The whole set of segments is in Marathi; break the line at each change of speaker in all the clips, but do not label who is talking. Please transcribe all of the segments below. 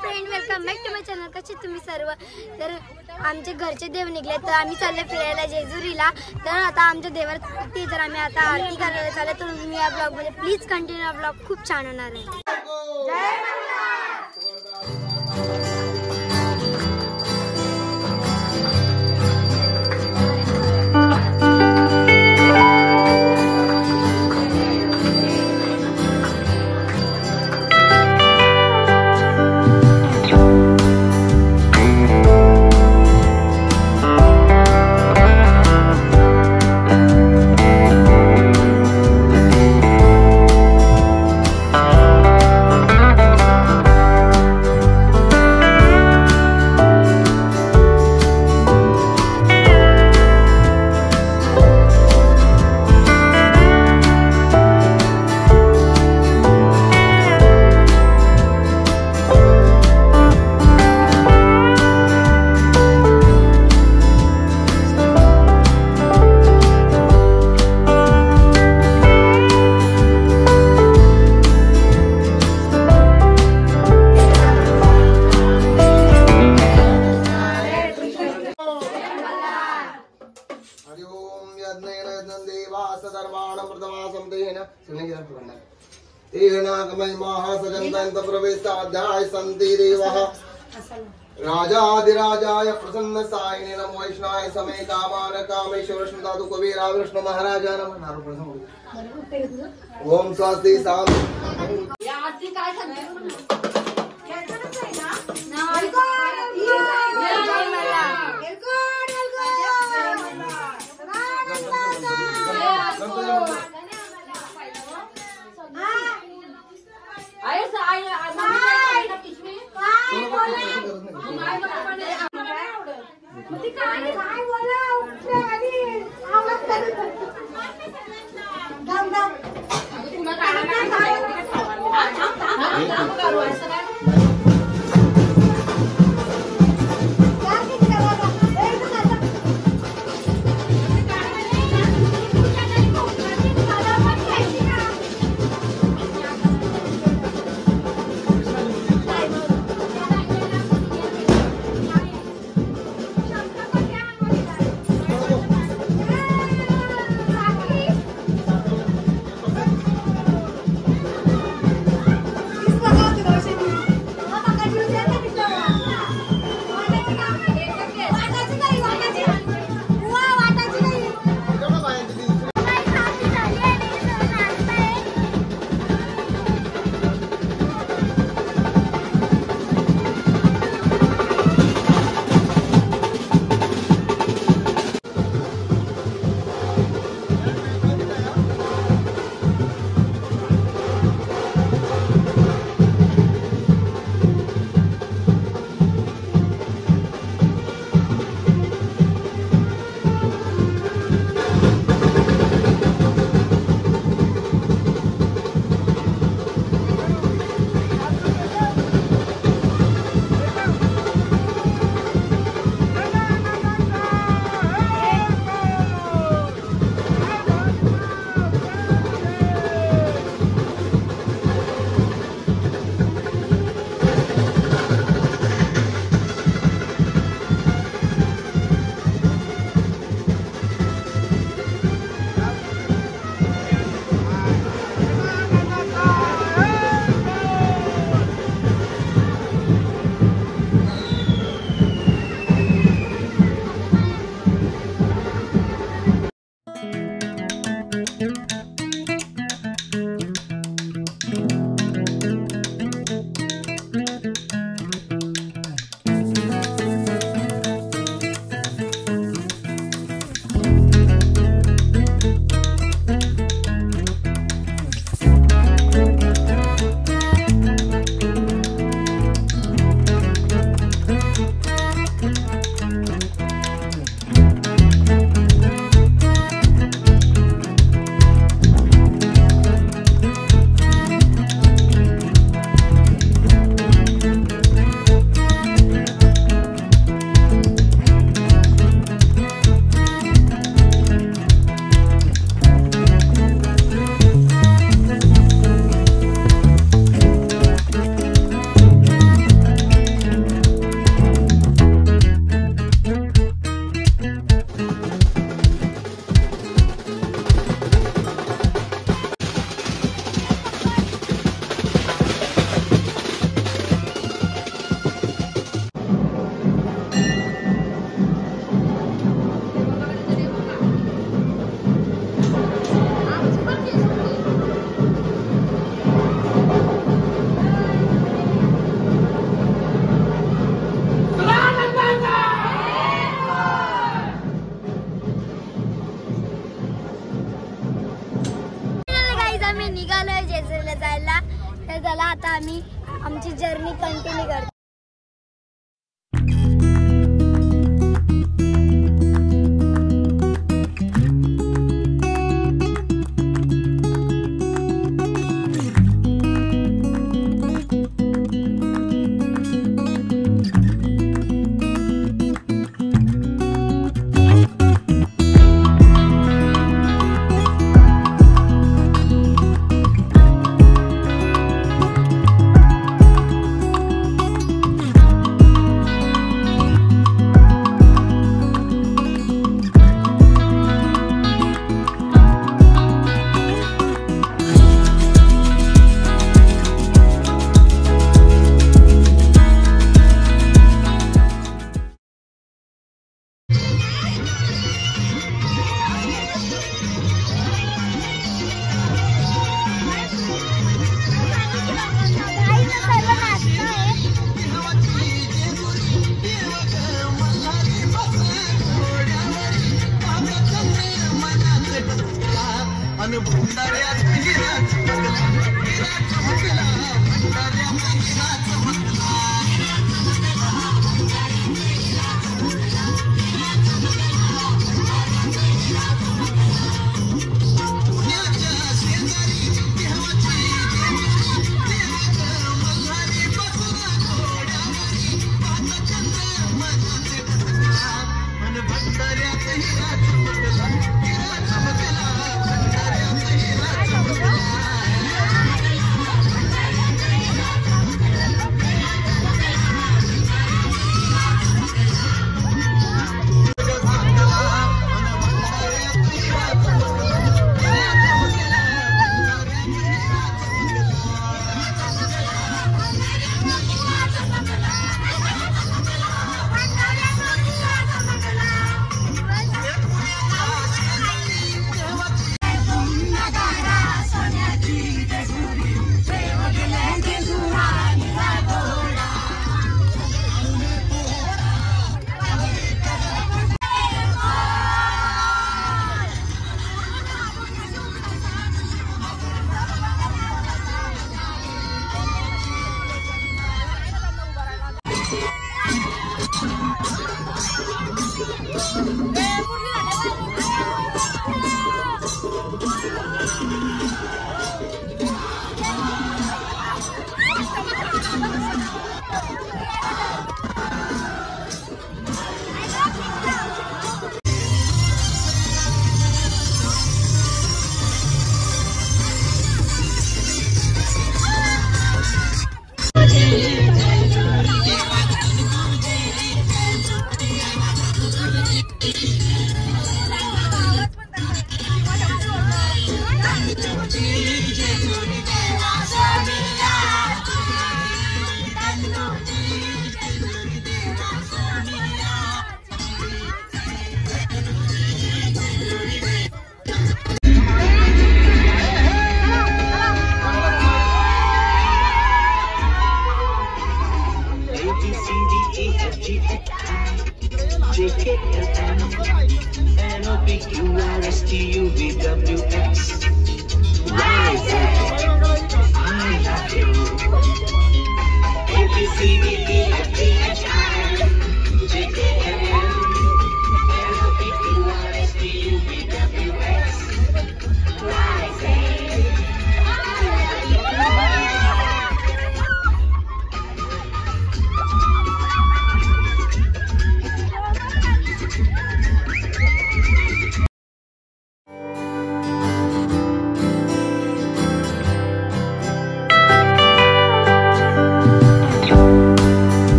Friend, welcome back to my channel. कसे तुम्ही सर्व? तर आमचे घरचे देव निघले तर आम्ही चालले फिरायला जेजुरीला. तर आता आमच्या देवाची तर आम्ही आता आरती करायला चाललो. तर तुम्ही या ब्लॉग मध्ये प्लीज कंटिन्यू. ब्लॉग खूप छान होणार आहे.
राजाधिराजाय प्रसन्न सायिने नमो वैष्णवाय समय कामान कामेश्वर दातु कबीरा विष्णु महाराजा नमः. ओम स्वस्ति साम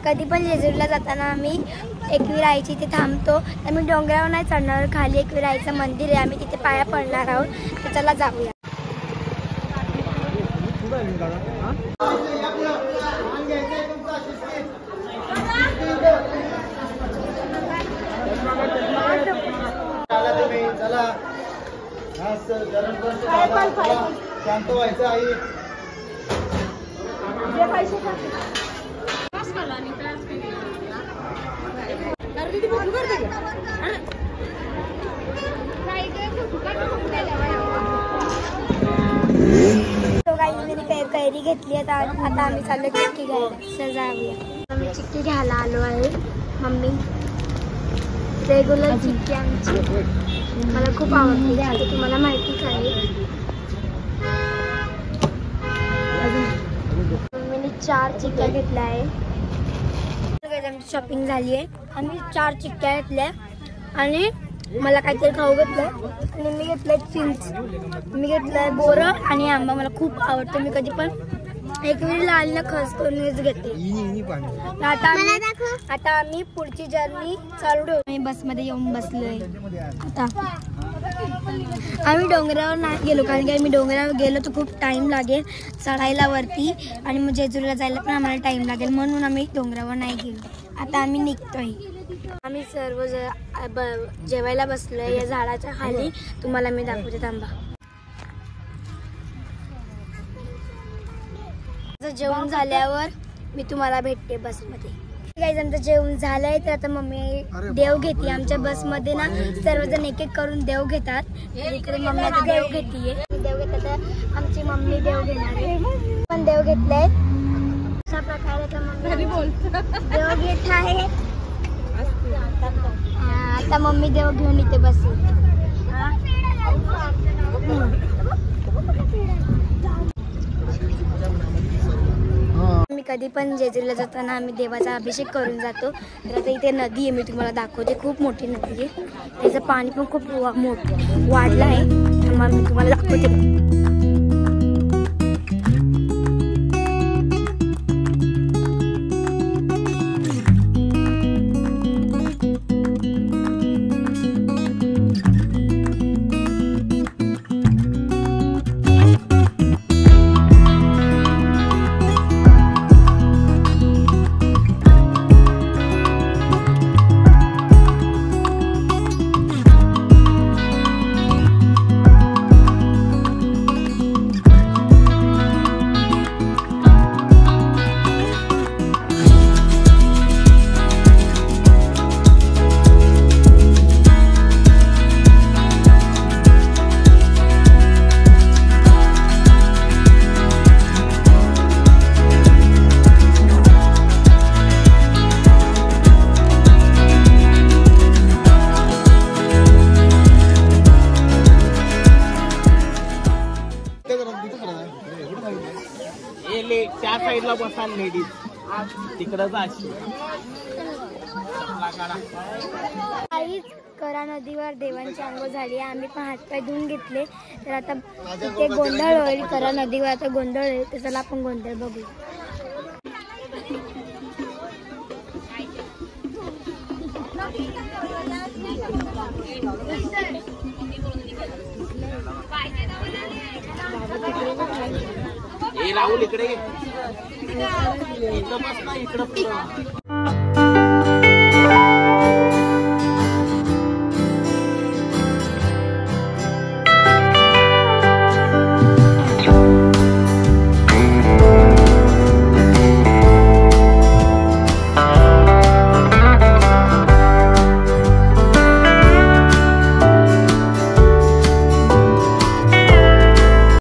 कधी पण जेजुरीला जाताना आम्ही एकविराईची इथे थांबतो. आम्ही डोंगरावर नाही चढणार, खाली एकविराईचं मंदिर आहे, आम्ही तिथे पाया पडणार आहोत. तर चला जाऊया.
शांत व्हायचं आई.
कैरी घेतली आता आम्ही चाललो चिक्की घ्यायला. जाऊया. आम्ही चिक्की घ्यायला आलो आहे. मम्मी रेग्युलर चिक्की आमची मला खूप आवडते, तुम्हाला माहितीच आहे. मम्मीने 4 चिक्क्या घेतल्या आहे. आमची शॉपिंग झाली आहे. आम्ही 4 चिक्क्या घेतल्या आणि मला काहीतरी खाऊ घेतलंय आणि मी घेतलंय चिंच, मी घेतलंय बोरं आणि आंबा. मला खूप आवडतं. मी कधी पण एकविरीला आली ना खस करूनच घेते. आता आम्ही पुढची जर्नी चालू ठेवू. आम्ही बसमध्ये येऊन बसलोय. आता आम्ही डोंगरावर नाही गेलो कारण की आम्ही डोंगरावर गेलो तर खूप टाइम लागेल चढायला वरती आणि मग जेजुरीला जायला पण आम्हाला टाइम लागेल, म्हणून आम्ही डोंगरावर नाही गेलो. आता आम्ही निघतोय. आम्ही सर्व जेवायला बसलोय या झाडाच्या खाली. तुम्हाला मी दाखवते, थांबा. जेवण झाल्यावर मी तुम्हाला भेटते बसमध्ये. काही आमचं जेवण झालंय तर आता मम्मी देव घेते. आमच्या बसमध्ये ना सर्वजण एक एक करून देव घेतात. इकडे मम्मी आता देव घेतीये. देव घेतात तर आमची मम्मी देव घेणार आहे. पण देव घेतलंय अशा प्रकारे तर मम्मी देव घेत आहे. आता मम्मी देव घेऊन इथे बसेल. मी कधी पण जेजुरीला जाताना आम्ही देवाचा अभिषेक करून जातो. तर आता इथे नदी आहे, मी तुम्हाला दाखवते. खूप मोठी नदी आहे. त्याचं पाणी पण खूप मोठं वाढलं आहे. मग मी तुम्हाला दाखवते.
त्या साईडला बसा लेडीज तिकडच अशी
काहीच करा नदीवर देवांची आंघोळ झाली. आम्ही पण हातपाय धुवून घेतले. तर आता तिथे गोंधळ होईल. करा नदीवर आता गोंधळ होईल. तर चला आपण गोंधळ बघू.
राहुल इकडे इथं बस ना इकडं